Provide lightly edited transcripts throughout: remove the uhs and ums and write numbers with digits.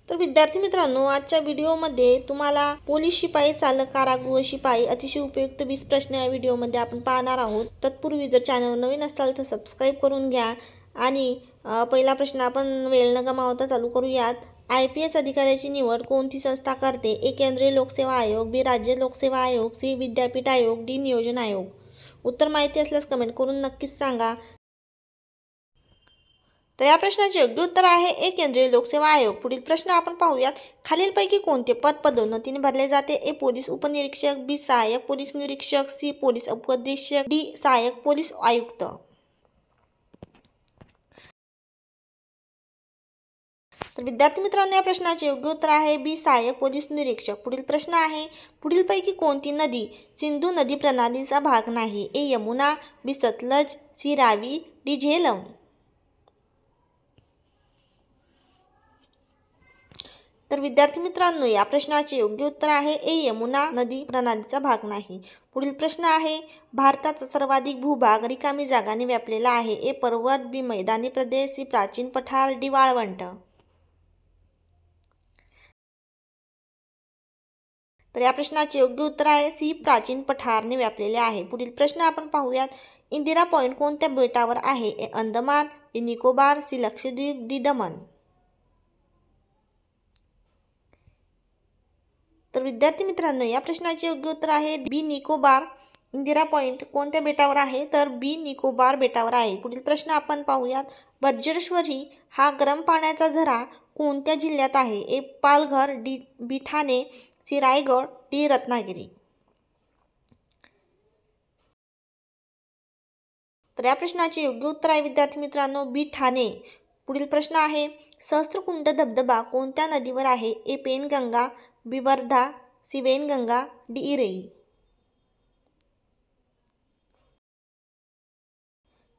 तर विद्यार्थी मित्रांनो, आजच्या व्हिडिओमध्ये तुम्हाला पोलीस शिपाई, चालक, कारागृह शिपाई अतिशय उपयुक्त 20 प्रश्न या व्हिडिओमध्ये आपण पाहणार आहोत। तत्पूर्वी जर चॅनल नवीन असाल तर सबस्क्राईब करून घ्या आणि पहिला प्रश्न आपण वेळ न गमावता चालू करूयात। IPS अधिकाऱ्याची निवड कोणती संस्था करते? ए. केंद्रीय लोकसेवा आयोग, बी. राज्य लोकसेवा आयोग, सी. विद्यापीठ आयोग, डी. नियोजन आयोग। उत्तर माहिती असल्यास कमेंट करून नक्कीच सांगा। तर या प्रश्नाचे योग्य उत्तर आहे ए. केंद्रीय लोकसेवा आयोग। पुढील प्रश्न आपण पाहूयात। खालीलपैकी कोणते पद पदोन्नतीने भरले जाते? ए. पोलीस उपनिरीक्षक, बी. सहाय्यक पोलीस निरीक्षक, सी. पोलीस उपअधीक्षक, डी. सहाय्यक पोलीस आयुक्त। तर विद्यार्थी मित्रांनो, या प्रश्नाचे योग्य उत्तर आहे बी. सहाय्यक पोलीस निरीक्षक। पुढील प्रश्न आहे। पुढीलपैकी कोणती नदी सिंधू नदी प्रणालीचा भाग नाही? ए. यमुना, बी. सतलज, सी. रावी, डी. झेलम। तर विद्यार्थी मित्रांनो, या प्रश्नाचे योग्य उत्तर आहे ए. यमुना नदी प्रणालीचा भाग नाही। पुढील प्रश्न आहे। भारताचा सर्वाधिक भूभाग रिकामी जागांनी व्यापलेला आहे? ए. पर्वत, बी. मैदानी प्रदेश, सी. प्राचीन पठार, डी. वाळवंट। तर या प्रश्नाचे योग्य उत्तर आहे सी. प्राचीन पठारने व्यापलेले आहे। पुढील प्रश्न आपण पाहूयात। इंदिरा पॉइंट कोणत्या बेटावर आहे? ए. अंदमान, बी. निकोबार, सी. लक्षद्वीप, डी. दमण। तर विद्यार्थी मित्रांनो, या प्रश्नाचे योग्य उत्तर आहे बी. निकोबार। इंदिरा पॉइंट कोणत्या बेटावर आहे? तर बी. निकोबार बेटावर आहे। पुढील प्रश्न आपण पाहूयात। वज्रेश्वरी हा गरम पाण्याचा झरा कोणत्या जिल्ह्यात आहे? ए. पालघर, बी. ठाणे, सी. रायगड, डी. रत्नागिरी। तर या प्रश्नाचे योग्य उत्तर आहे विद्यार्थी मित्रांनो बी. ठाणे। पुढील प्रश्न आहे। सहस्त्रकुंड धबधबा कोणत्या नदीवर आहे? ए. पेनगंगा, बी. वर्धा, सी. वेनगंगा, डी. इरई।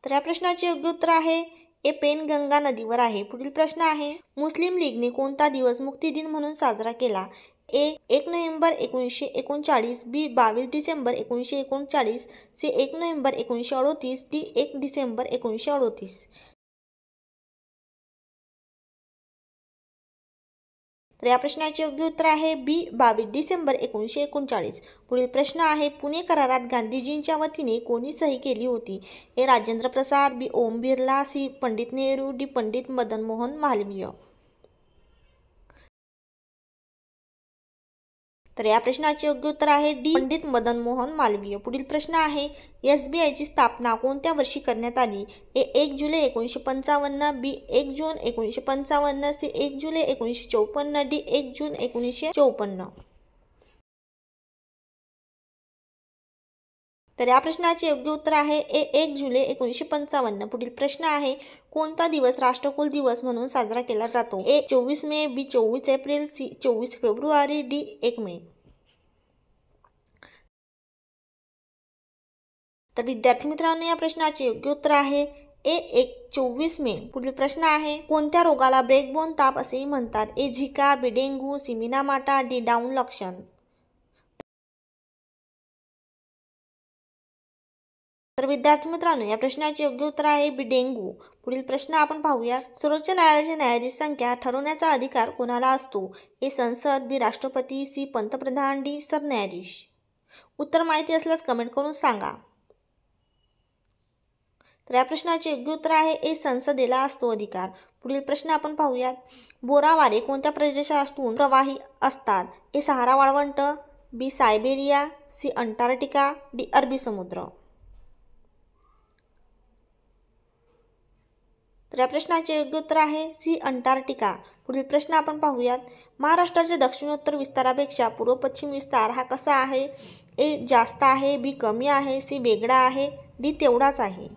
तर या प्रश्नाचे योग्य उत्तर आहे ए. पेनगंगा नदीवर आहे। पुढील प्रश्न आहे। मुस्लिम लीगने कोणता दिवस मुक्ती दिन म्हणून साजरा केला? A. 1 November 1939, B. 22 December 1939, C. 1 November 1938, D. 1 December 1938। तर या प्रश्नाचे योग्य उत्तर आहे बी. 22 डिसेंबर 1939। पुढील प्रश्न आहे। पुणे करारात गांधीजींच्या वतीने कोणी सही केली होती? ए. राजेंद्र प्रसाद, बी. ओम बिर्ला, सी. पंडित नेहरू, डी. पंडित मदन मोहन मालवीय। तर या प्रश्नाचे योग्य उत्तर आहे डी. पंडित मदन मोहन मालवीय। पुढील प्रश्न आहे। SBI ची स्थापना कोणत्या वर्षी करण्यात आली? ए. 1 जुलै 1955, बी. 1 जून 1955, सी. 1 जुलै 1954, डी. 1 जून 1954। तर या प्रश्नाचे योग्य उत्तर आहे ए. 1 जुलै 1955। पुढील प्रश्न आहे। कोणता दिवस राष्ट्रकुल दिवस म्हणून साजरा केला जातो? ए. 24 मे, बी. 24 एप्रिल, सी. 24 February, D. 1 मे। तर विद्यार्थी मित्रांनो, या प्रश्नाचे योग्य उत्तर आहे ए. 24 मे। पुढील प्रश्न आहे। कोणत्या रोगाला ब्रेकबोन ताप असेही म्हणतात? A. Zika, B. Dengue, C. Minamata, D. Down लक्षण। तर विद्यार्थी मित्रांनो, या प्रश्नाचे योग्य उत्तर आहे बी. डेंग्यू। पुढील प्रश्न आपण पाहूया। सर्वोच्च न्यायालयाचे न्यायाधीश संख्या ठरवण्याचा अधिकार कोणाला असतो? ए. संसद, बी. राष्ट्रपती, सी. पंतप्रधान, डी. सरन्यायाधीश। उत्तर माहिती असल्यास कमेंट करून सांगा। तर या प्रश्नाचे योग्य उत्तर आहे ए. संसदेला असतो अधिकार। पुढील प्रश्न आपण पाहूयात। बोरावारे कोणत्या प्रदेशातून प्रवाही असतात? ए. सहारा वाळवंट, B. Siberia, C. Antarctica, D. अरबी समुद्र। तर या प्रश्नाचे योग्य उत्तर आहे सी. अंटार्क्टिका। पुढील प्रश्न आपण पाहूयात। महाराष्ट्राच्या दक्षिणोत्तर विस्तारापेक्षा पूर्व पश्चिम विस्तार हा कसा आहे? ए. जास्त आहे, बी. कमी आहे, सी. वेगळा आहे, डी. तेवढाच आहे।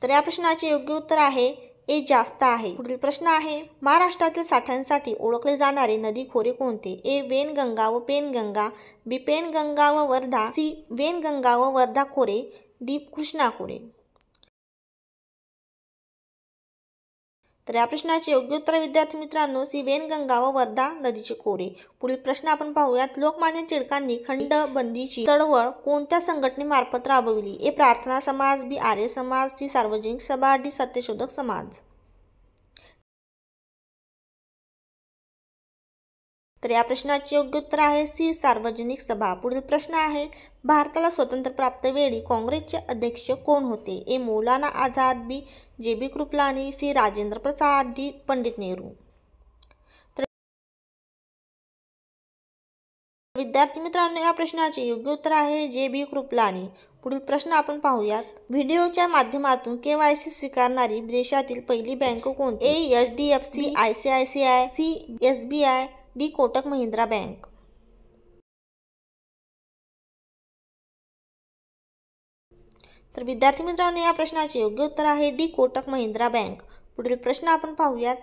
तर या प्रश्नाचे योग्य उत्तर आहे ए. जास्त आहे। पुढील प्रश्न आहे। महाराष्ट्रातील साठ्यांसाठी ओळखले जाणारे नदी खोरे कोणते? ए. वेनगंगा व पेनगंगा, बी. पेनगंगा व वर्धा, सी. वेनगंगा व वर्धा खोरे, डी. कृष्णा खोरे। तर या प्रश्नाचे योग्य उत्तर विद्यार्थी मित्रांनो सी. वेनगंगा व वर्धा नदीचे खोरे। पुढील प्रश्न आपण पाहूयात। लोकमान्य टिळकांनी खंडबंदीची चळवळ कोणत्या संघटनेमार्फत राबविली? ए. प्रार्थना समाज, बी. आर्य समाज, सी. सार्वजनिक सभा, डी. सत्यशोधक समाज। तर या प्रश्नाचे योग्य उत्तर आहे सी सार्वजनिक सभा. पुढील प्रश्न आहे, भारताला स्वातंत्र्य प्राप्त वेळी काँग्रेसचे अध्यक्ष कोण होते? ए मौलाना Azad, B J B Kripalani, C Rajendra Prasad, D Pandit Nehru. तर विद्यार्थी मित्रांनो, या प्रश्नाचे योग्य उत्तर आहे जे बी कृपलानी. पुढील प्रश्न आपण पाहूयात. व्हिडिओच्या माध्यमातून KYC स्वीकारणारी देशातील पहिली बँक कोणती? A HDFC, ICICI, C SBI, D Kotak Mahindra bank. तर विद्यार्थी मित्रांनो, या प्रश्नाचे योग्य उत्तर आहे डी कोटक महिंद्रा बँक. पुढील प्रश्न आपण पाहूयात.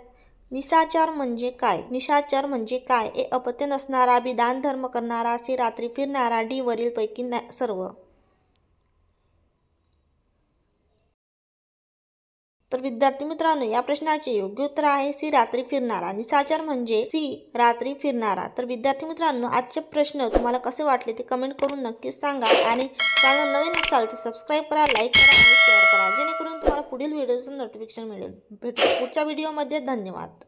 निशाचर म्हणजे काय? निशाचर म्हणजे काय? ए अपत्य नसणारा, बी दान धर्म करणारा, सी रात्री फिरणारा, डी वरील पैकी सर्व. तर विद्यार्थी मित्रांनो, या प्रश्नाचे योग्य उत्तर आहे सी रात्री फिरणारा. निशाचर म्हणजे सी रात्री फिरणारा. तर विद्यार्थी मित्रांनो, आजचे प्रश्न तुम्हाला कसे वाटले ते कमेंट करून नक्कीच सांगा आणि चॅनल नवीन असाल तर सबस्क्राईब करा, लाईक करा आणि शेअर करा, जेणेकरून तुम्हाला पुढील व्हिडिओचं नोटिफिकेशन मिळेल. भेटू पुढच्या व्हिडिओमध्ये. धन्यवाद.